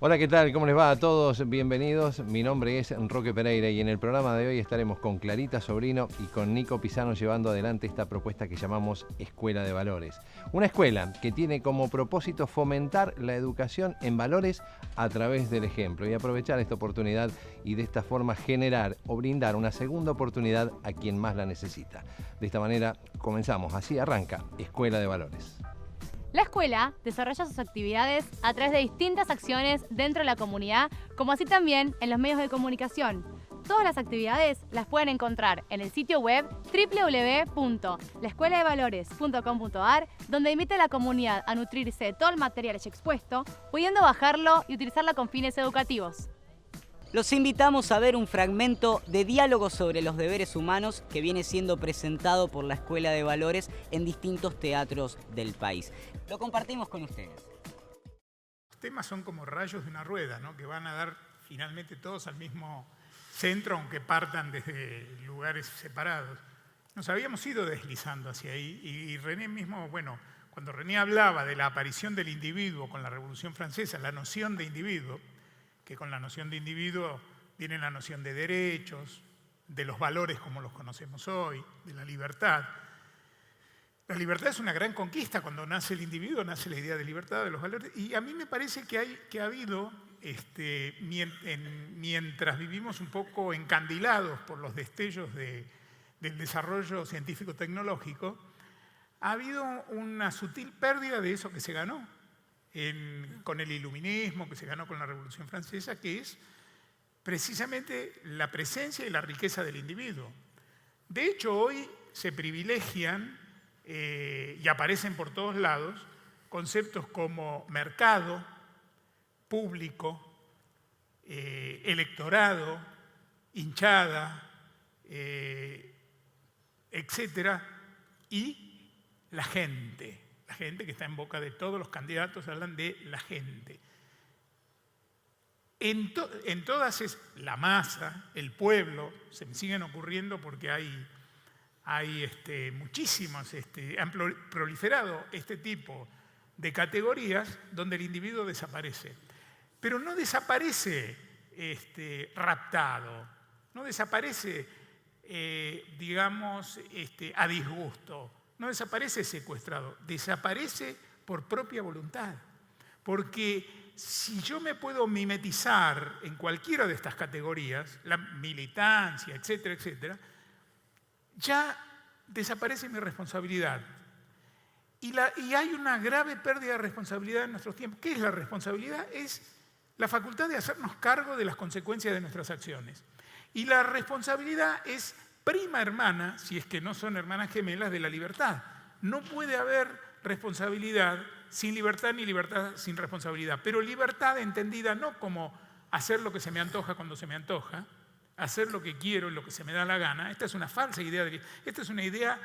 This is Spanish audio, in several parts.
Hola, ¿qué tal? ¿Cómo les va a todos? Bienvenidos. Mi nombre es Roque Pereira y en el programa de hoy estaremos con Clarita Sobrino y con Nico Pisano llevando adelante esta propuesta que llamamos Escuela de Valores. Una escuela que tiene como propósito fomentar la educación en valores a través del ejemplo y aprovechar esta oportunidad y de esta forma generar o brindar una segunda oportunidad a quien más la necesita. De esta manera comenzamos. Así arranca Escuela de Valores. La escuela desarrolla sus actividades a través de distintas acciones dentro de la comunidad, como así también en los medios de comunicación. Todas las actividades las pueden encontrar en el sitio web www.laescueladevalores.com.ar, donde invita a la comunidad a nutrirse de todo el material ya expuesto, pudiendo bajarlo y utilizarlo con fines educativos. Los invitamos a ver un fragmento de diálogo sobre los deberes humanos que viene siendo presentado por la Escuela de Valores en distintos teatros del país. Lo compartimos con ustedes. Los temas son como rayos de una rueda, ¿no? Que van a dar finalmente todos al mismo centro, aunque partan desde lugares separados. Nos habíamos ido deslizando hacia ahí y René mismo, bueno, cuando René hablaba de la aparición del individuo con la Revolución Francesa, la noción de individuo, que con la noción de individuo viene la noción de derechos, de los valores como los conocemos hoy, de la libertad. La libertad es una gran conquista. Cuando nace el individuo, nace la idea de libertad, de los valores. Y a mí me parece que ha habido, mientras vivimos un poco encandilados por los destellos del desarrollo científico-tecnológico, ha habido una sutil pérdida de eso que se ganó con el iluminismo, que se ganó con la Revolución Francesa, que es precisamente la presencia y la riqueza del individuo. De hecho, hoy se privilegian y aparecen por todos lados conceptos como mercado, público, electorado, hinchada, etcétera, y la gente. La gente que está en boca de todos los candidatos hablan de la gente. En todas es la masa, el pueblo, se me siguen ocurriendo porque hay muchísimos, han proliferado este tipo de categorías donde el individuo desaparece. Pero no desaparece raptado, no desaparece, a disgusto. No desaparece secuestrado, desaparece por propia voluntad. Porque si yo me puedo mimetizar en cualquiera de estas categorías, la militancia, etcétera, etcétera, ya desaparece mi responsabilidad. Y hay una grave pérdida de responsabilidad en nuestros tiempos. ¿Qué es la responsabilidad? Es la facultad de hacernos cargo de las consecuencias de nuestras acciones. Y la responsabilidad es prima hermana, si es que no son hermanas gemelas, de la libertad. No puede haber responsabilidad sin libertad ni libertad sin responsabilidad. Pero libertad entendida no como hacer lo que se me antoja cuando se me antoja, hacer lo que quiero y lo que se me da la gana. Esta es una falsa idea. Esta es una idea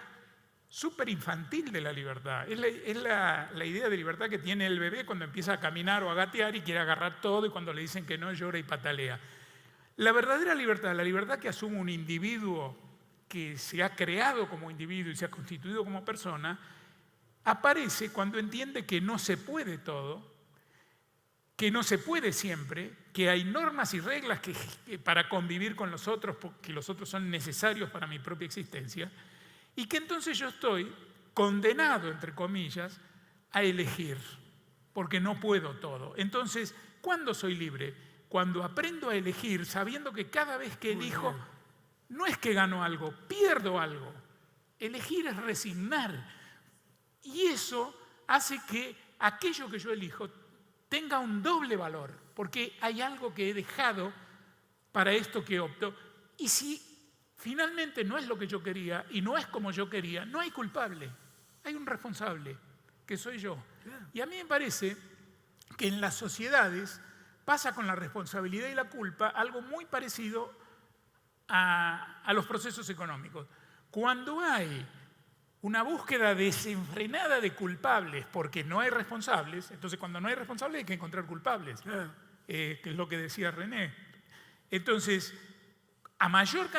súper infantil de la libertad. Es la idea de libertad que tiene el bebé cuando empieza a caminar o a gatear y quiere agarrar todo y cuando le dicen que no llora y patalea. La verdadera libertad, la libertad que asume un individuo que se ha creado como individuo y se ha constituido como persona, aparece cuando entiende que no se puede todo, que no se puede siempre, que hay normas y reglas para convivir con los otros, porque los otros son necesarios para mi propia existencia, y que entonces yo estoy condenado, entre comillas, a elegir, porque no puedo todo. Entonces, ¿cuándo soy libre? Cuando aprendo a elegir sabiendo que cada vez que elijo, no es que gano algo, pierdo algo. Elegir es resignar. Y eso hace que aquello que yo elijo tenga un doble valor, porque hay algo que he dejado para esto que opto. Y si finalmente no es lo que yo quería y no es como yo quería, no hay culpable, hay un responsable, que soy yo. Y a mí me parece que en las sociedades pasa con la responsabilidad y la culpa algo muy parecido a los procesos económicos. Cuando hay una búsqueda desenfrenada de culpables porque no hay responsables, entonces cuando no hay responsables hay que encontrar culpables, que es lo que decía René. Entonces, a mayor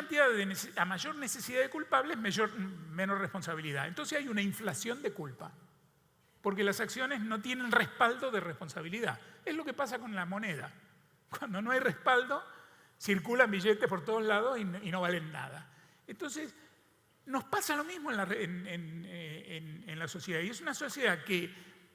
necesidad de culpables, menor responsabilidad. Entonces hay una inflación de culpa. porque las acciones no tienen respaldo de responsabilidad. Es lo que pasa con la moneda. Cuando no hay respaldo, circulan billetes por todos lados y no valen nada. Entonces, nos pasa lo mismo en la sociedad. Y es una sociedad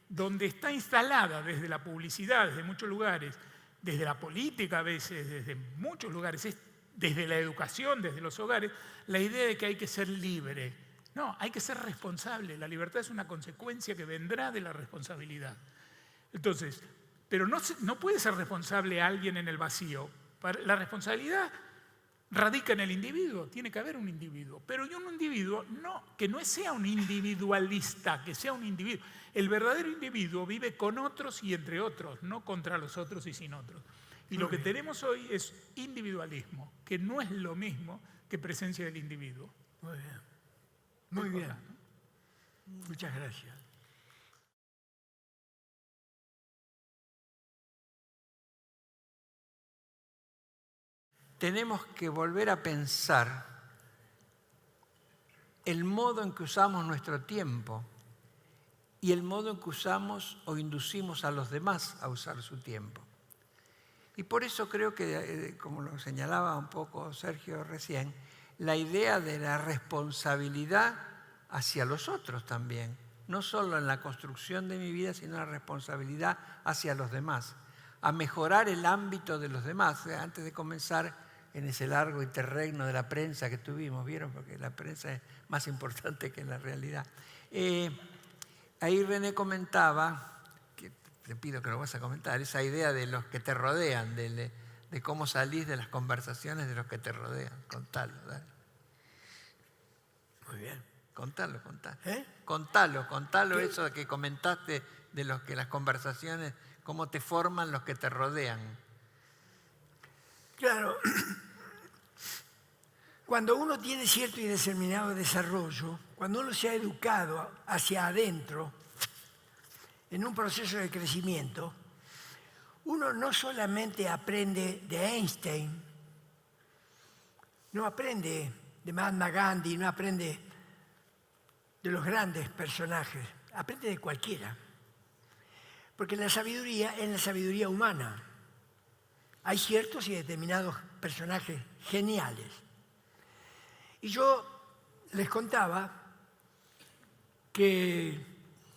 donde está instalada desde la publicidad, desde muchos lugares, desde la política a veces, desde muchos lugares, desde la educación, desde los hogares, la idea de que hay que ser libre. No, hay que ser responsable. La libertad es una consecuencia que vendrá de la responsabilidad. Entonces, pero no puede ser responsable alguien en el vacío. La responsabilidad radica en el individuo, tiene que haber un individuo. Pero un individuo que no sea un individualista, que sea un individuo. El verdadero individuo vive con otros y entre otros, no contra los otros y sin otros. Y lo que tenemos hoy es individualismo, que no es lo mismo que presencia del individuo. Muy bien. Muy bien. Muchas gracias. Tenemos que volver a pensar el modo en que usamos nuestro tiempo y el modo en que usamos o inducimos a los demás a usar su tiempo. Y por eso creo que, como lo señalaba un poco Sergio recién, la idea de la responsabilidad hacia los otros también, no solo en la construcción de mi vida, sino la responsabilidad hacia los demás, a mejorar el ámbito de los demás. Antes de comenzar en ese largo interregno de la prensa que tuvimos, ¿vieron? Porque la prensa es más importante que la realidad. Ahí René comentaba, que te pido que lo vas a comentar, esa idea de los que te rodean, de cómo salís de las conversaciones de los que te rodean. Contalo, dale. Muy bien. Contalo. Contalo eso que comentaste de los que las conversaciones, cómo te forman los que te rodean. Claro, cuando uno tiene cierto y determinado desarrollo, cuando uno se ha educado hacia adentro, en un proceso de crecimiento, uno no solamente aprende de Einstein, no aprende de Mahatma Gandhi, no aprende de los grandes personajes, aprende de cualquiera. Porque la sabiduría es la sabiduría humana. Hay ciertos y determinados personajes geniales. Y yo les contaba que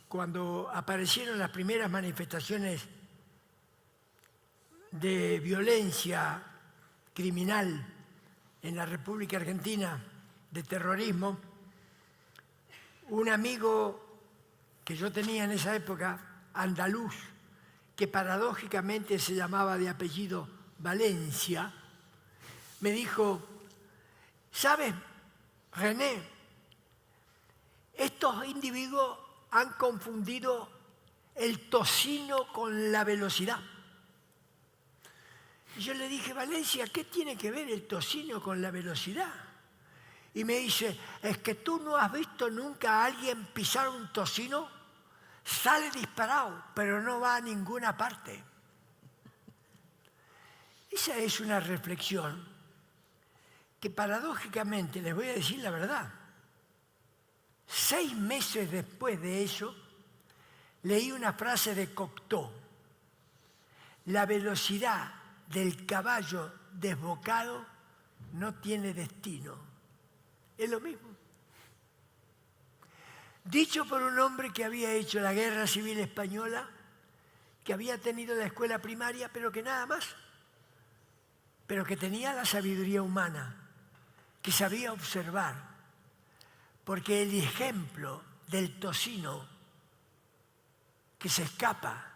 cuando aparecieron las primeras manifestaciones de violencia criminal en la República Argentina, de terrorismo, un amigo que yo tenía en esa época, andaluz, que paradójicamente se llamaba de apellido Valencia, me dijo, ¿sabes, René? Estos individuos han confundido el tocino con la velocidad. Y yo le dije, Valencia, ¿qué tiene que ver el tocino con la velocidad? Y me dice, es que tú no has visto nunca a alguien pisar un tocino, sale disparado, pero no va a ninguna parte. Esa es una reflexión que paradójicamente, les voy a decir la verdad, 6 meses después de eso, leí una frase de Cocteau. La velocidad del caballo desbocado no tiene destino. Es lo mismo. Dicho por un hombre que había hecho la Guerra Civil Española, que había tenido la escuela primaria, pero que nada más, pero que tenía la sabiduría humana, que sabía observar, porque el ejemplo del tocino que se escapa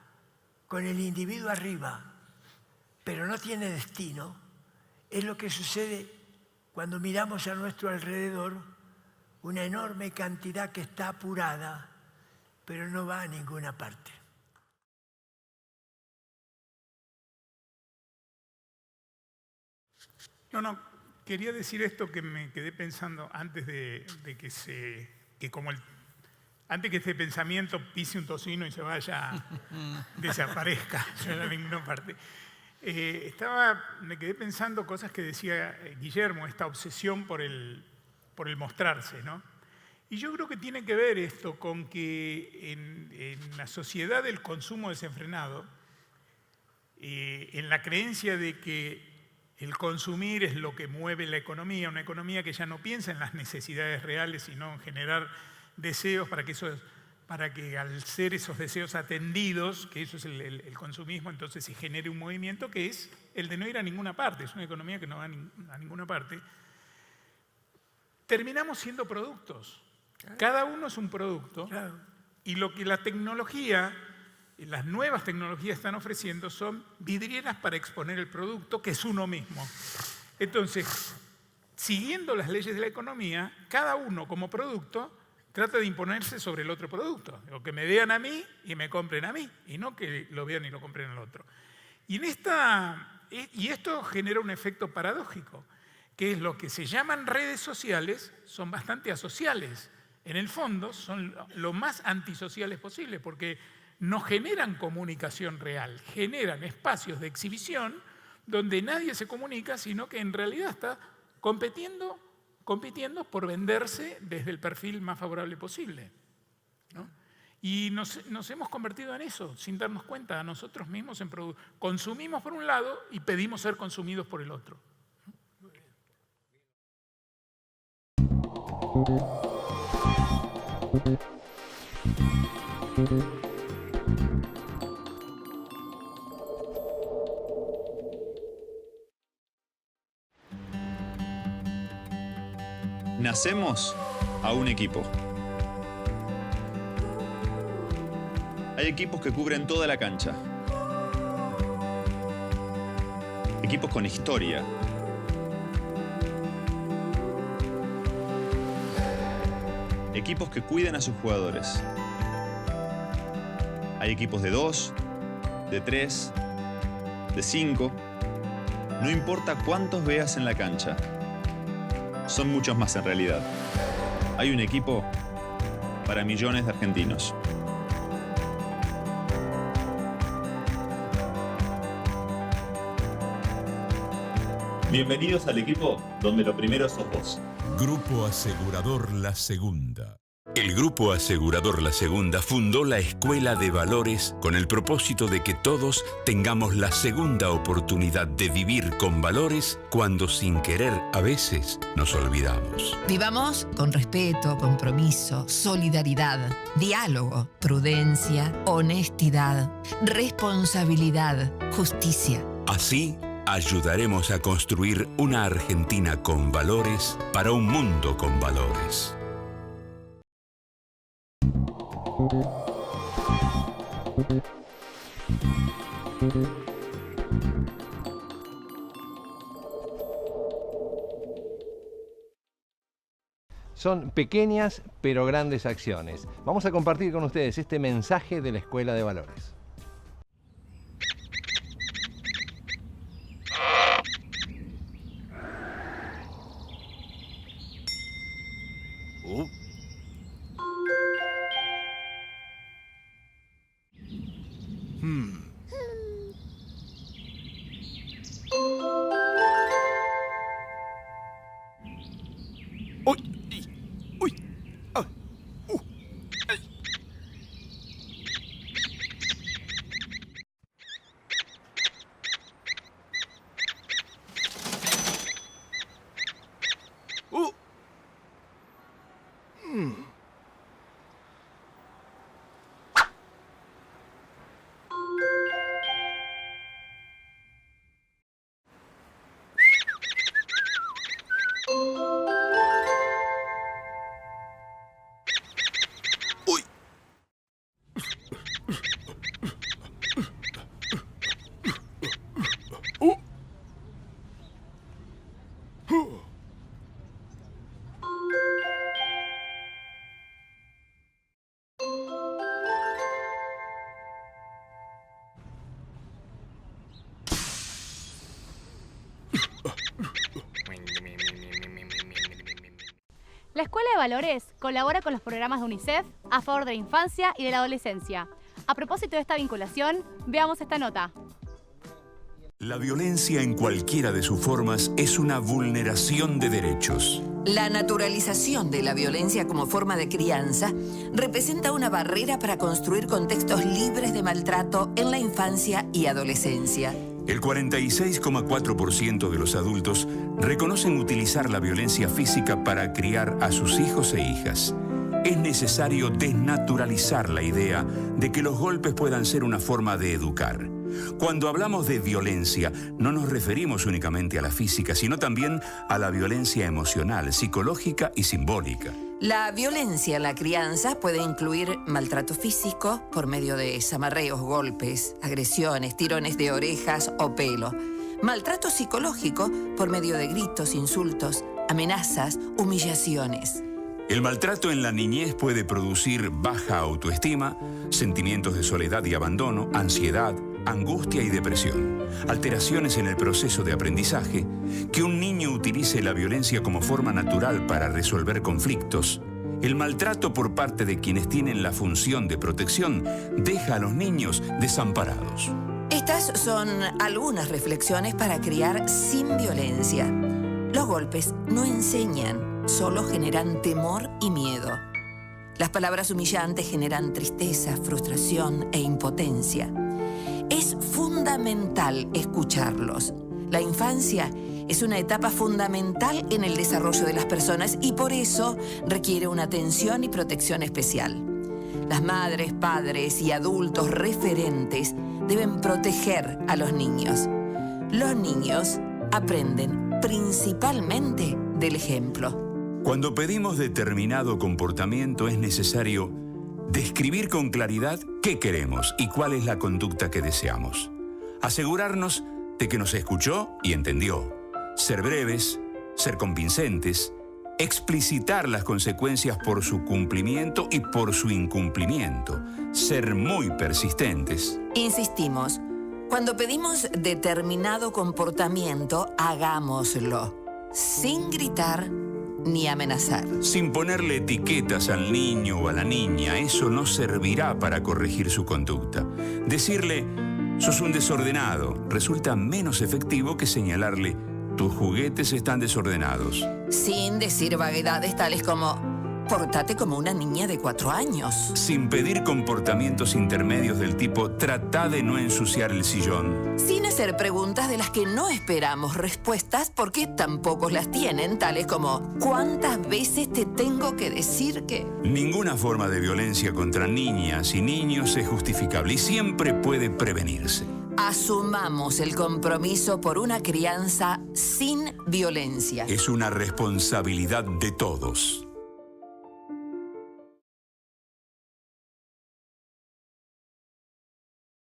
con el individuo arriba, pero no tiene destino, es lo que sucede cuando miramos a nuestro alrededor una enorme cantidad que está apurada, pero no va a ninguna parte. No, quería decir esto que me quedé pensando antes antes que este pensamiento pise un tocino y se vaya, desaparezca, no va a ninguna parte. Me quedé pensando cosas que decía Guillermo, esta obsesión por el mostrarse, ¿no? Y yo creo que tiene que ver esto con que en la sociedad del consumo desenfrenado, en la creencia de que el consumir es lo que mueve la economía, una economía que ya no piensa en las necesidades reales, sino en generar deseos para que al ser esos deseos atendidos, que eso es el consumismo, entonces se genere un movimiento que es el de no ir a ninguna parte, es una economía que no va a ninguna parte. Terminamos siendo productos. Cada uno es un producto. Y lo que la tecnología, las nuevas tecnologías están ofreciendo son vidrieras para exponer el producto, que es uno mismo. Entonces, siguiendo las leyes de la economía, cada uno como producto trata de imponerse sobre el otro producto. O que me vean a mí y me compren a mí, y no que lo vean y lo compren al otro. Y esto genera un efecto paradójico, que es lo que se llaman redes sociales, son bastante asociales. En el fondo son lo más antisociales posible, porque no generan comunicación real, generan espacios de exhibición donde nadie se comunica, sino que en realidad está compitiendo por venderse desde el perfil más favorable posible, ¿no? Y nos hemos convertido en eso, sin darnos cuenta, a nosotros mismos consumimos por un lado y pedimos ser consumidos por el otro. Nacemos a un equipo. Hay equipos que cubren toda la cancha. Equipos con historia. Equipos que cuidan a sus jugadores. Hay equipos de 2, de 3, de 5. No importa cuántos veas en la cancha. Son muchos más en realidad. Hay un equipo para millones de argentinos. Bienvenidos al equipo donde lo primero sos vos. Grupo Asegurador La Segunda. El Grupo Asegurador La Segunda fundó la Escuela de Valores con el propósito de que todos tengamos la segunda oportunidad de vivir con valores cuando sin querer a veces nos olvidamos. Vivamos con respeto, compromiso, solidaridad, diálogo, prudencia, honestidad, responsabilidad, justicia. Así ayudaremos a construir una Argentina con valores para un mundo con valores. Son pequeñas pero grandes acciones. Vamos a compartir con ustedes este mensaje de la Escuela de Valores. La Escuela de Valores colabora con los programas de UNICEF a favor de la infancia y de la adolescencia. A propósito de esta vinculación, veamos esta nota. La violencia en cualquiera de sus formas es una vulneración de derechos. La naturalización de la violencia como forma de crianza representa una barrera para construir contextos libres de maltrato en la infancia y adolescencia. El 46,4% de los adultos reconocen utilizar la violencia física para criar a sus hijos e hijas. Es necesario desnaturalizar la idea de que los golpes puedan ser una forma de educar. Cuando hablamos de violencia, no nos referimos únicamente a la física, sino también a la violencia emocional, psicológica y simbólica. La violencia en la crianza puede incluir maltrato físico por medio de zamarreos, golpes, agresiones, tirones de orejas o pelo. Maltrato psicológico por medio de gritos, insultos, amenazas, humillaciones. El maltrato en la niñez puede producir baja autoestima, sentimientos de soledad y abandono, ansiedad, angustia y depresión, alteraciones en el proceso de aprendizaje, que un niño utilice la violencia como forma natural para resolver conflictos. El maltrato por parte de quienes tienen la función de protección deja a los niños desamparados. Estas son algunas reflexiones para criar sin violencia. Los golpes no enseñan, solo generan temor y miedo. Las palabras humillantes generan tristeza, frustración e impotencia. Es fundamental escucharlos. La infancia es una etapa fundamental en el desarrollo de las personas y por eso requiere una atención y protección especial. Las madres, padres y adultos referentes deben proteger a los niños. Los niños aprenden principalmente del ejemplo. Cuando pedimos determinado comportamiento es necesario describir con claridad qué queremos y cuál es la conducta que deseamos. Asegurarnos de que nos escuchó y entendió. Ser breves, ser convincentes, explicitar las consecuencias por su cumplimiento y por su incumplimiento. Ser muy persistentes. Insistimos, cuando pedimos determinado comportamiento, hagámoslo, sin gritar ni amenazar. Sin ponerle etiquetas al niño o a la niña, eso no servirá para corregir su conducta. Decirle, sos un desordenado, resulta menos efectivo que señalarle, tus juguetes están desordenados. Sin decir vaguedades tales como, pórtate como una niña de 4 años. Sin pedir comportamientos intermedios del tipo, trata de no ensuciar el sillón. Sin hacer preguntas de las que no esperamos respuestas porque tampoco las tienen, tales como, ¿cuántas veces te tengo que decir que...? Ninguna forma de violencia contra niñas y niños es justificable y siempre puede prevenirse. Asumamos el compromiso por una crianza sin violencia. Es una responsabilidad de todos.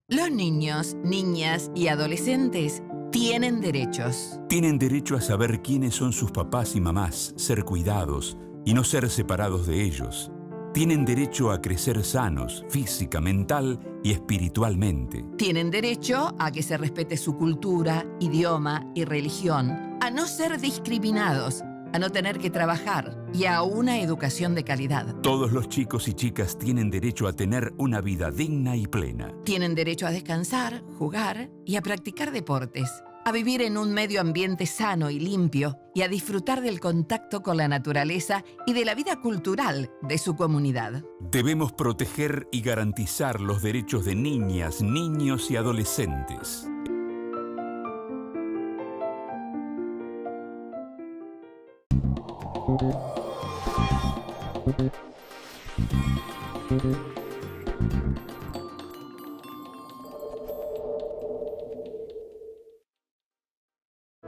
Los niños, niñas y adolescentes tienen derechos. Tienen derecho a saber quiénes son sus papás y mamás, ser cuidados y no ser separados de ellos. Tienen derecho a crecer sanos, física, mental y espiritualmente. Tienen derecho a que se respete su cultura, idioma y religión, a no ser discriminados, a no tener que trabajar y a una educación de calidad. Todos los chicos y chicas tienen derecho a tener una vida digna y plena. Tienen derecho a descansar, jugar y a practicar deportes, a vivir en un medio ambiente sano y limpio y a disfrutar del contacto con la naturaleza y de la vida cultural de su comunidad. Debemos proteger y garantizar los derechos de niñas, niños y adolescentes.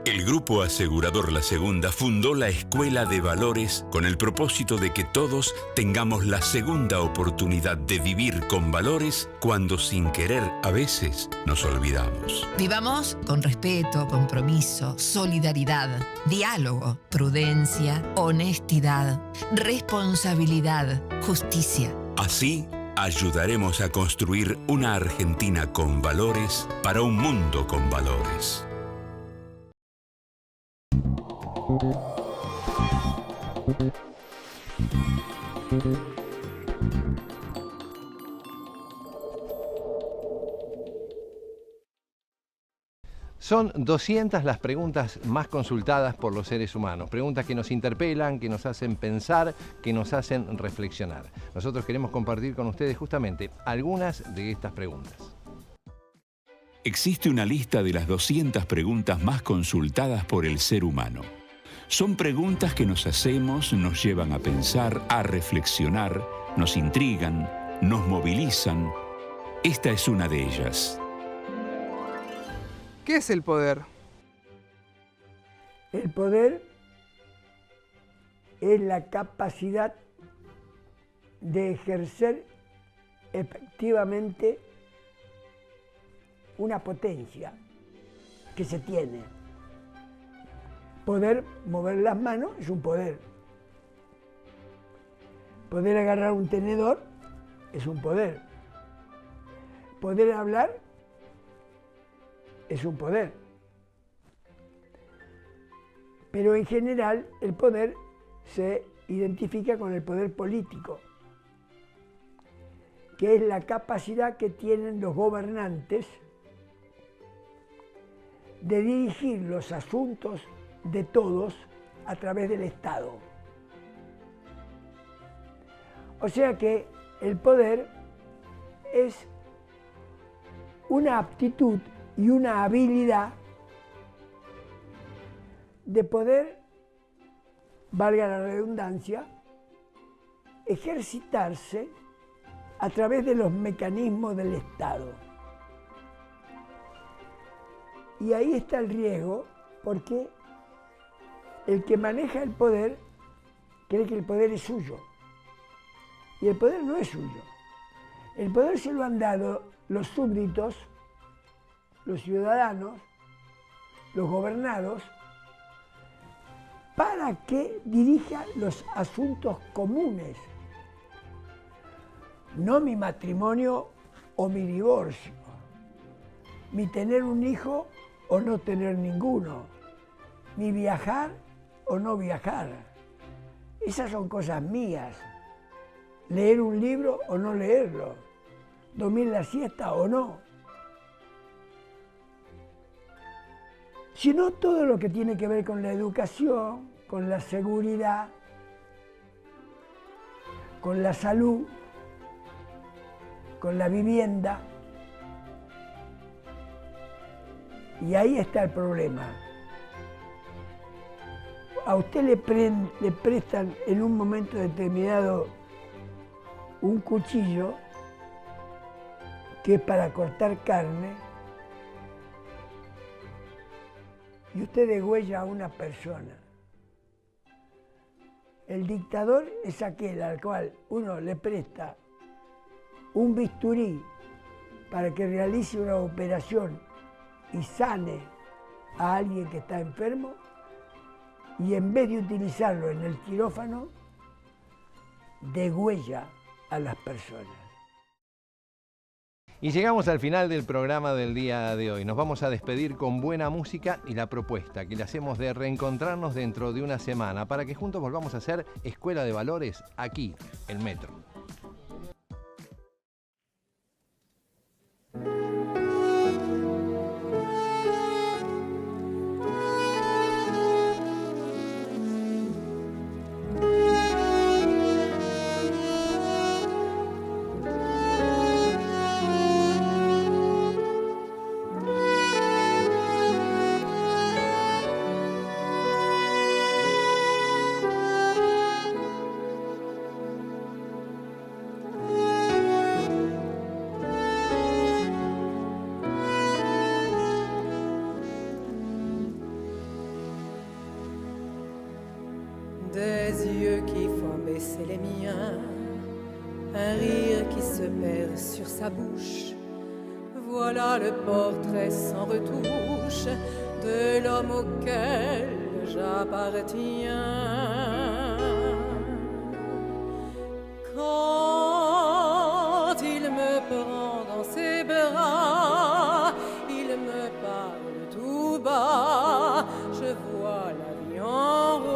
El Grupo Asegurador La Segunda fundó la Escuela de Valores con el propósito de que todos tengamos la segunda oportunidad de vivir con valores cuando sin querer a veces nos olvidamos. Vivamos con respeto, compromiso, solidaridad, diálogo, prudencia, honestidad, responsabilidad, justicia. Así, ayudaremos a construir una Argentina con valores para un mundo con valores. Son 200 las preguntas más consultadas por los seres humanos. Preguntas que nos interpelan, que nos hacen pensar, que nos hacen reflexionar. Nosotros queremos compartir con ustedes justamente algunas de estas preguntas. Existe una lista de las 200 preguntas más consultadas por el ser humano. Son preguntas que nos hacemos, nos llevan a pensar, a reflexionar, nos intrigan, nos movilizan. Esta es una de ellas. ¿Qué es el poder? El poder es la capacidad de ejercer efectivamente una potencia que se tiene. Poder mover las manos es un poder. Poder agarrar un tenedor es un poder. Poder hablar es un poder. Pero en general el poder se identifica con el poder político, que es la capacidad que tienen los gobernantes de dirigir los asuntos de todos a través del Estado. O sea que el poder es una aptitud y una habilidad de poder, valga la redundancia, ejercitarse a través de los mecanismos del Estado. Y ahí está el riesgo, porque el que maneja el poder cree que el poder es suyo. Y el poder no es suyo. El poder se lo han dado los súbditos, los ciudadanos, los gobernados, para que dirija los asuntos comunes. No mi matrimonio o mi divorcio, mi tener un hijo o no tener ninguno, mi viajar o no viajar. Esas son cosas mías. Leer un libro o no leerlo, dormir la siesta o no. Sino todo lo que tiene que ver con la educación, con la seguridad, con la salud, con la vivienda. Y ahí está el problema. A usted le prestan en un momento determinado un cuchillo que es para cortar carne y usted degüella a una persona. El dictador es aquel al cual uno le presta un bisturí para que realice una operación y sane a alguien que está enfermo, y en vez de utilizarlo en el quirófano, degüella a las personas. Y llegamos al final del programa del día de hoy. Nos vamos a despedir con buena música y la propuesta que le hacemos de reencontrarnos dentro de una semana para que juntos volvamos a hacer Escuela de Valores aquí, en Metro. Des yeux qui font baisser les miens, un rire qui se perd sur sa bouche. Voilà le portrait sans retouche de l'homme auquel j'appartiens. Quand il me prend dans ses bras, il me parle tout bas, je vois la vie en rose.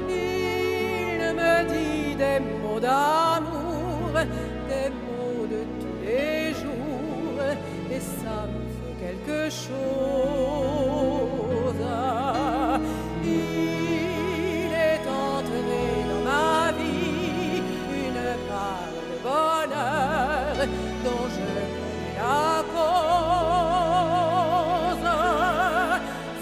Il me dit des mots d'amour, des mots de tous les jours, et ça quelque chose. Il est entré dans ma vie une part de bonheur dont je connais la cause.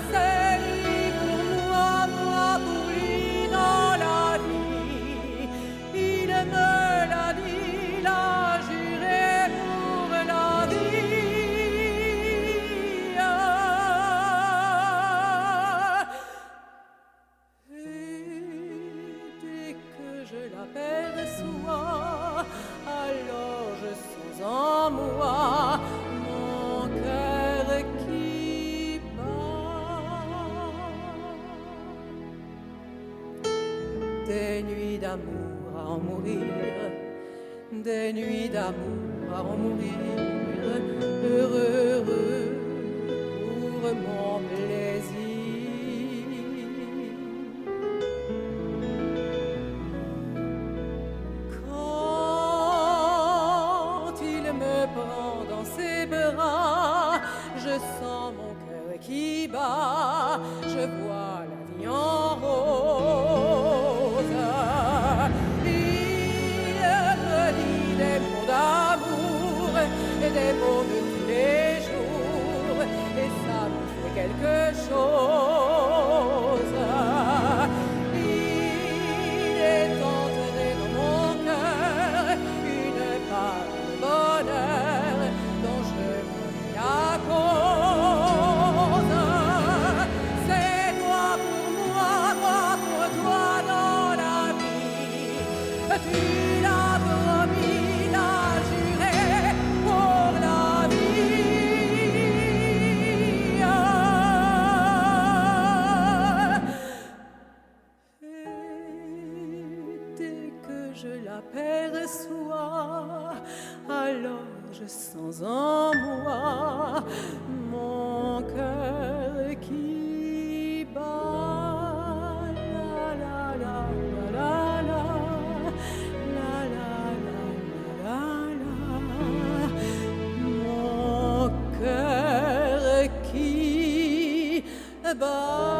C'est lui pour moi, moi pour lui dans la vie. Il me l'a dit, l'a juré pour la vie. Et dès que je l'aperçois, alors je sens en moi mon cœur qui bat. Des nuits d'amour à en mourir, des nuits d'amour à en mourir, heureux, heureux pour mon plaisir. Quand il me prend dans ses bras, je sens mon cœur qui bat, je vois la vie en rose. Il me dit des mots d'amour et des mots de tous les jours, et ça me fait quelque chose. Il est entré dans mon cœur une part de bonheur dont je connais la cause. C'est toi pour moi, moi pour toi dans la vie. Tu l'as promis, l'as juré pour la vie. Et dès que je l'aperçois, alors je sens en moi mon cœur qui bat. La la la la la la la la la la, mon cœur qui bat.